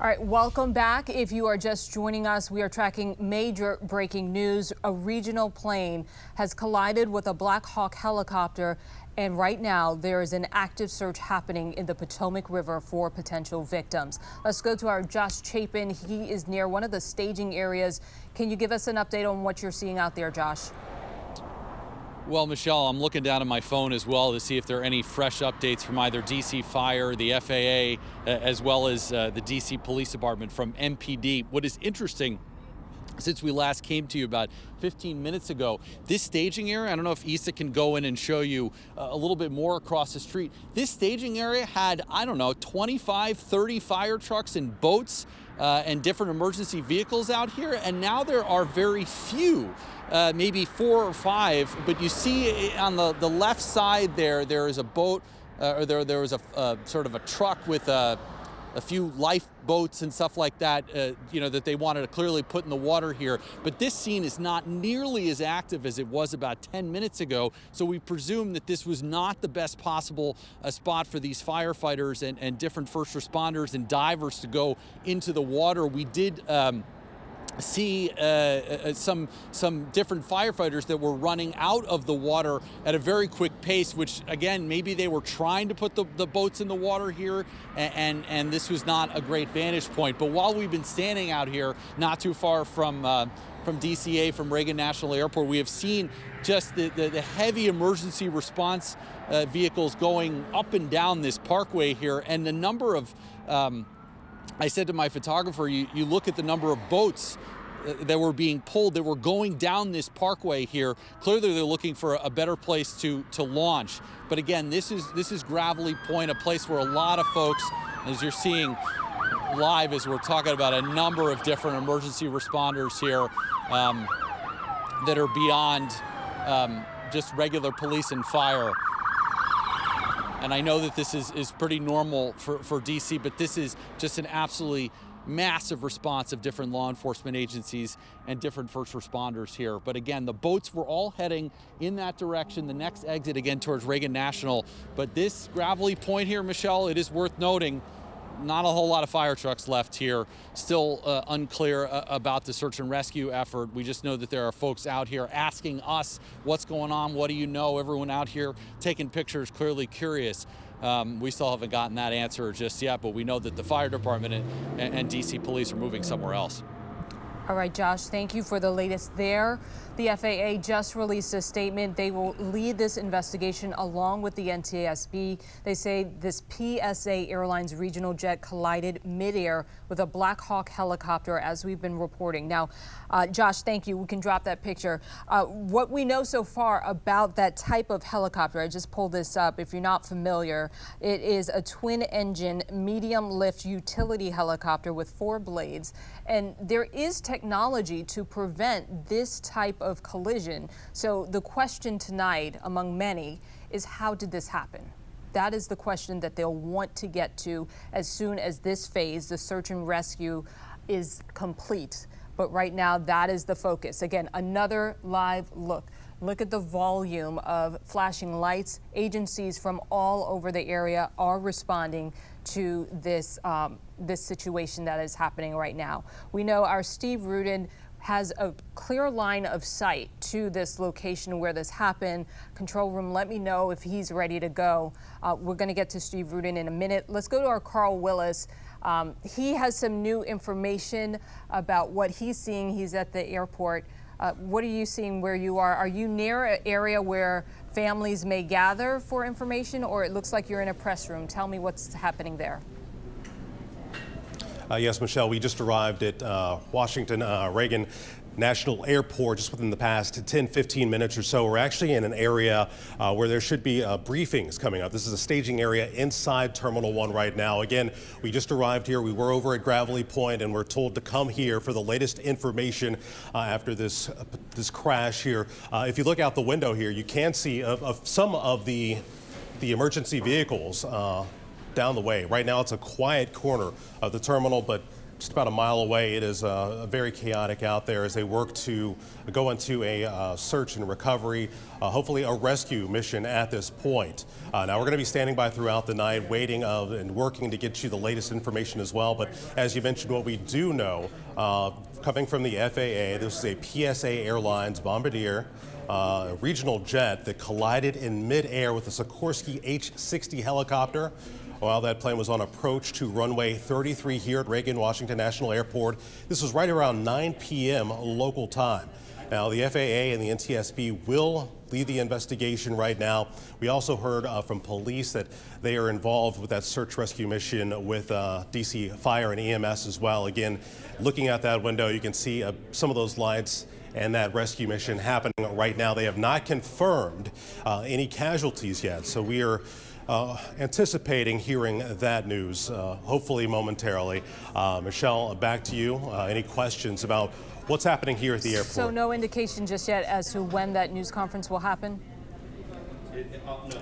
All right, welcome back. If you are just joining us, we are tracking major breaking news. A regional plane has collided with a Black Hawk helicopter, and right now there is an active search happening in the Potomac River for potential victims. Let's go to our Josh Chapin. He is near one of the staging areas. Can you give us an update on what you're seeing out there, Josh? Well, Michelle, I'm looking down at my phone as well to see if there are any fresh updates from either DC Fire, the FAA, as well as the DC Police Department from MPD. What is interesting, since we last came to you about 15 minutes ago, this staging area, I don't know if Issa can go in and show you a little bit more across the street. This staging area had, I don't know, 25, 30 fire trucks and boats and different emergency vehicles out here, and now there are very few. Maybe 4 or 5, but you see on the left side there is a boat, or there was a sort of a truck with a few lifeboats and stuff like that, that they wanted to clearly put in the water here. But this scene is not nearly as active as it was about 10 minutes ago, so we presume that this was not the best possible spot for these firefighters and different first responders and divers to go into the water. We did see some different firefighters that were running out of the water at a very quick pace, which again, maybe they were trying to put the boats in the water here, and this was not a great vantage point. But while we've been standing out here not too far from DCA, from Reagan National Airport, we have seen just the heavy emergency response vehicles going up and down this parkway here, and the number of I said to my photographer, you look at the number of boats that were being pulled, that were going down this parkway here. Clearly they're looking for a better place to launch. But again, this is Gravelly Point, a place where a lot of folks, as you're seeing live as we're talking about a number of different emergency responders here that are beyond just regular police and fire. And I know that this is pretty normal for DC, but this is just an absolutely massive response of different law enforcement agencies and different first responders here. But again, the boats were all heading in that direction, the next exit again towards Reagan National. But this Gravelly Point here, Michelle, it is worth noting, not a whole lot of fire trucks left here. Still unclear about the search and rescue effort. We just know that there are folks out here asking us what's going on, what do you know? Everyone out here taking pictures, clearly curious. We still haven't gotten that answer just yet, but we know that the fire department and DC police are moving somewhere else. All right, Josh, thank you for the latest there. The FAA just released a statement. They will lead this investigation along with the NTSB. They say this PSA Airlines regional jet collided midair with a Black Hawk helicopter, as we've been reporting. Now, Josh, thank you. We can drop that picture. What we know so far about that type of helicopter, I just pulled this up. If you're not familiar, it is a twin-engine, medium-lift utility helicopter with 4 blades. And there is technology to prevent this type of collision. So the question tonight, among many, is how did this happen? That is the question that they'll want to get to as soon as this phase, the search and rescue, is complete. But right now, that is the focus. Again, another live look. Look at the volume of flashing lights. Agencies from all over the area are responding to this this situation that is happening right now. We know our Steve Rudin has a clear line of sight to this location where this happened. Control room, let me know if he's ready to go. We're going to get to Steve Rudin in a minute. Let's go to our Carl Willis. He has some new information about what he's seeing. He's at the airport. What are you seeing where you are? Are you near an area where families may gather for information, or it looks like you're in a press room? Tell me what's happening there. Yes, Michelle, we just arrived at Washington Reagan National Airport just within the past 10-15 minutes or so. We're actually in an area where there should be briefings coming up. This is a staging area inside Terminal 1 right now. Again, we just arrived here. We were over at Gravelly Point, and we're told to come here for the latest information after this crash here. If you look out the window here, you can see of some of the emergency vehicles down the way. Right now, it's a quiet corner of the terminal, but just about a mile away. It is very chaotic out there as they work to go into a search and recovery, hopefully a rescue mission at this point. Now we're going to be standing by throughout the night, waiting and working to get you the latest information as well. But as you mentioned, what we do know, coming from the FAA, this is a PSA Airlines Bombardier regional jet that collided in midair with a Sikorsky H-60 helicopter while that plane was on approach to runway 33 here at Reagan Washington National Airport. This was right around 9 p.m. local time. Now, the FAA and the NTSB will lead the investigation right now. We also heard from police that they are involved with that search rescue mission with DC Fire and EMS as well. Again, looking at that window, you can see some of those lights and that rescue mission happening right now. They have not confirmed any casualties yet, so we are anticipating hearing that news, hopefully momentarily. Michelle, back to you. Any questions about what's happening here at the airport? So no indication just yet as to when that news conference will happen?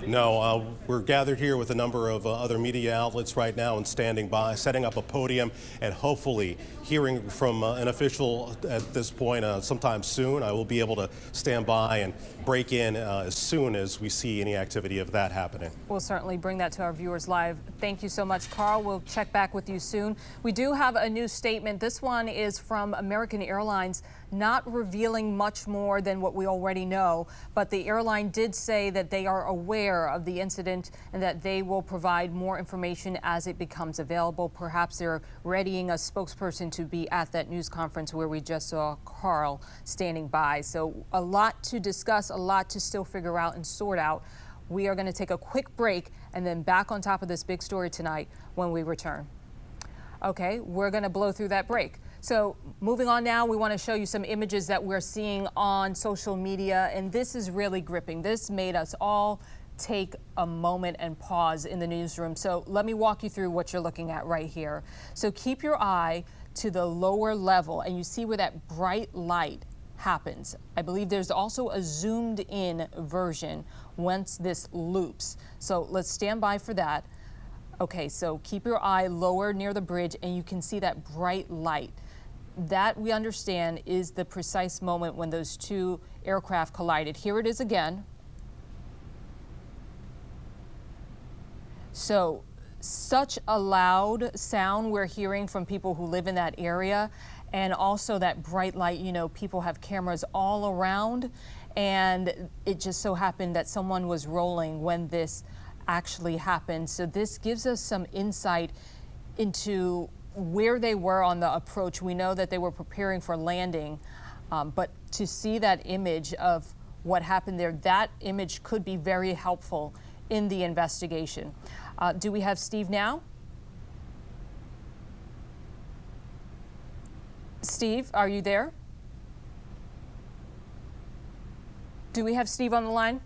No, we're gathered here with a number of other media outlets right now and standing by, setting up a podium, and hopefully hearing from an official at this point sometime soon. I will be able to stand by and break in as soon as we see any activity of that happening. We'll certainly bring that to our viewers live. Thank you so much, Carl. We'll check back with you soon. We do have a new statement. This one is from American Airlines, not revealing much more than what we already know, but the airline did say that they are aware of the incident and that they will provide more information as it becomes available. Perhaps they're readying a spokesperson to be at that news conference where we just saw Carl standing by. So a lot to discuss, a lot to still figure out and sort out. We are going to take a quick break and then back on top of this big story tonight when we return. Okay, we're going to blow through that break. So moving on now, we want to show you some images that we're seeing on social media, and this is really gripping. This made us all take a moment and pause in the newsroom. So let me walk you through what you're looking at right here. So keep your eye to the lower level, and you see where that bright light happens. I believe there's also a zoomed in version once this loops. So let's stand by for that. Okay, so keep your eye lower near the bridge and you can see that bright light. That, we understand, is the precise moment when those two aircraft collided. Here it is again. So such a loud sound we're hearing from people who live in that area, and also that bright light. You know, people have cameras all around, and it just so happened that someone was rolling when this actually happened. So this gives us some insight into where they were on the approach. We know that they were preparing for landing, but to see that image of what happened there, that image could be very helpful in the investigation. Do we have Steve now? Steve, are you there? Do we have Steve on the line?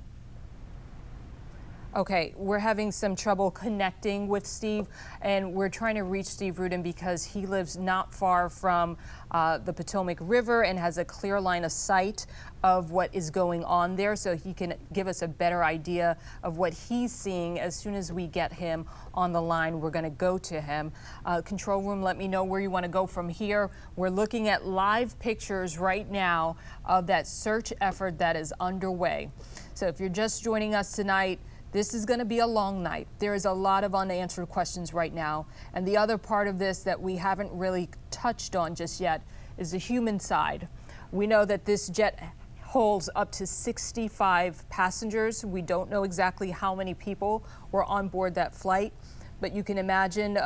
Okay, we're having some trouble connecting with Steve, and we're trying to reach Steve Rudin because he lives not far from the Potomac River and has a clear line of sight of what is going on there, so he can give us a better idea of what he's seeing. As soon as we get him on the line, we're going to go to him. Control room, let me know where you want to go from here. We're looking at live pictures right now of that search effort that is underway. So if you're just joining us tonight, this is going to be a long night. There is a lot of unanswered questions right now. And the other part of this that we haven't really touched on just yet is the human side. We know that this jet holds up to 65 passengers. We don't know exactly how many people were on board that flight, but you can imagine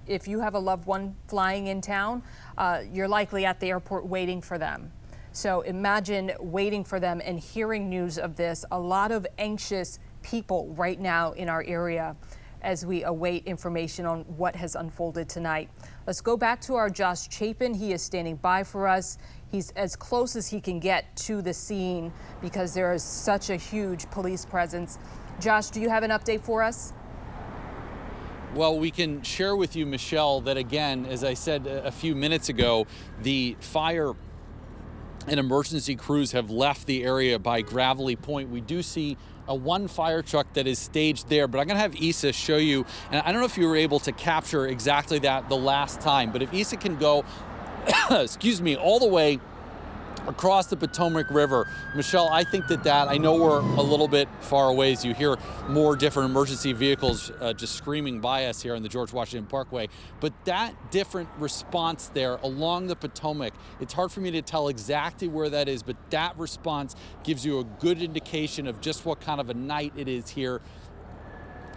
if you have a loved one flying in town, you're likely at the airport waiting for them. So imagine waiting for them and hearing news of this. A lot of anxious people right now in our area as we await information on what has unfolded tonight. Let's go back to our Josh Chapin. He is standing by for us. He's as close as he can get to the scene because there is such a huge police presence. Josh, do you have an update for us? Well, we can share with you, Michelle, that again, as I said a few minutes ago, the fire and emergency crews have left the area by Gravelly Point. We do see one fire truck that is staged there, but I'm gonna have Issa show you, and I don't know if you were able to capture exactly that the last time, but if Issa can go, excuse me, all the way across the Potomac River. Michelle, I think I know we're a little bit far away as you hear more different emergency vehicles just screaming by us here on the George Washington Parkway, but that different response there along the Potomac, it's hard for me to tell exactly where that is, but that response gives you a good indication of just what kind of a night it is here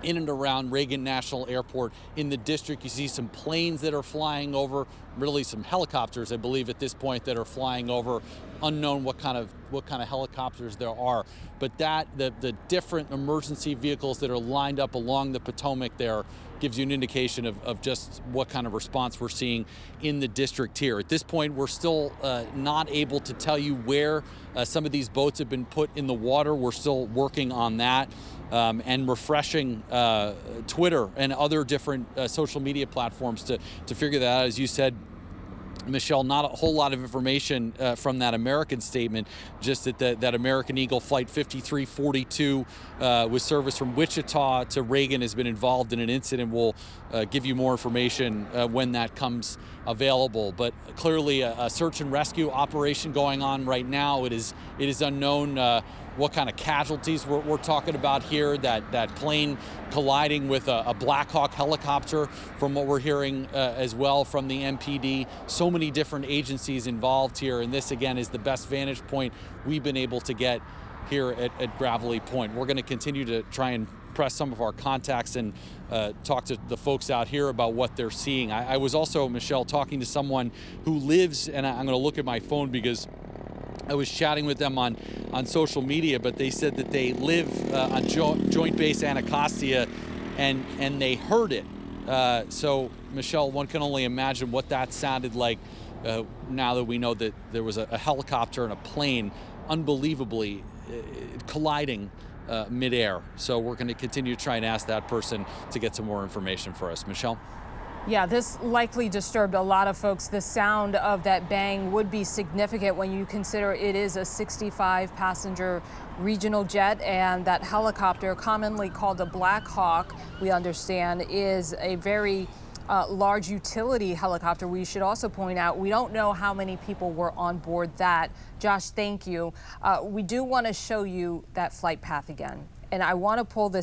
in and around Reagan National Airport in the district. You see some planes that are flying over, really some helicopters, I believe, at this point that are flying over. Unknown what kind of helicopters there are, but the different emergency vehicles that are lined up along the Potomac there gives you an indication of just what kind of response we're seeing in the district here. At this point, we're still not able to tell you where some of these boats have been put in the water. We're still working on that. And refreshing Twitter and other different social media platforms to figure that out. As you said, Michelle, not a whole lot of information from that American statement, just that American Eagle Flight 5342 with service from Wichita to Reagan has been involved in an incident. We'll give you more information when that comes available. But clearly a search and rescue operation going on right now. It is unknown what kind of casualties we're talking about here. That plane colliding with a Black Hawk helicopter, from what we're hearing as well from the MPD. So many different agencies involved here, and this again is the best vantage point we've been able to get here at Gravelly Point. We're going to continue to try and press some of our contacts and talk to the folks out here about what they're seeing. I was also, Michelle, talking to someone who lives, and I'm going to look at my phone because I was chatting with them on social media, but they said that they live on Joint Base Anacostia and they heard it. So, Michelle, one can only imagine what that sounded like now that we know that there was a helicopter and a plane unbelievably colliding midair. So we're going to continue to try and ask that person to get some more information for us. Michelle? Yeah, this likely disturbed a lot of folks. The sound of that bang would be significant when you consider it is a 65-passenger regional jet, and that helicopter, commonly called a Black Hawk, we understand, is a very large utility helicopter. We should also point out, we don't know how many people were on board that. Josh, thank you. We do want to show you that flight path again, and I want to pull this